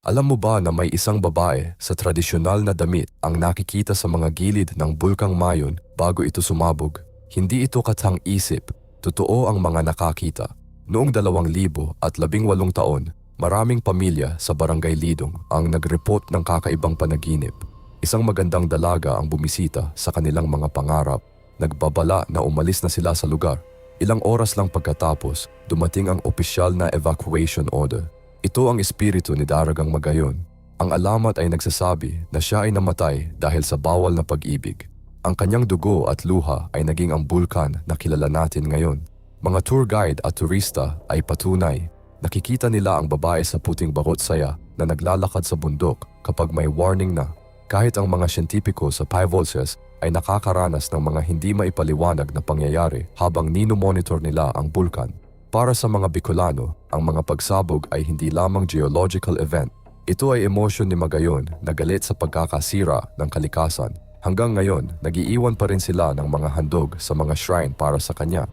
Alam mo ba na may isang babae sa tradisyonal na damit ang nakikita sa mga gilid ng Bulkang Mayon bago ito sumabog? Hindi ito katang-isip, totoo ang mga nakakita. Noong 2018 taon, maraming pamilya sa Barangay Lidong ang nag-report ng kakaibang panaginip. Isang magandang dalaga ang bumisita sa kanilang mga pangarap. Nagbabala na umalis na sila sa lugar. Ilang oras lang pagkatapos, dumating ang opisyal na evacuation order. Ito ang espiritu ni Daragang Magayon. Ang alamat ay nagsasabi na siya ay namatay dahil sa bawal na pag-ibig. Ang kanyang dugo at luha ay naging ang bulkan na kilala natin ngayon. Mga tour guide at turista ay patunay. Nakikita nila ang babae sa puting barot saya na naglalakad sa bundok kapag may warning na. Kahit ang mga siyentipiko sa PIVOLSES ay nakakaranas ng mga hindi maipaliwanag na pangyayari habang nino-monitor nila ang bulkan. Para sa mga Bicolano, ang mga pagsabog ay hindi lamang geological event. Ito ay emosyon ni Magayon na galit sa pagkakasira ng kalikasan. Hanggang ngayon, nag-iiwan pa rin sila ng mga handog sa mga shrine para sa kanya.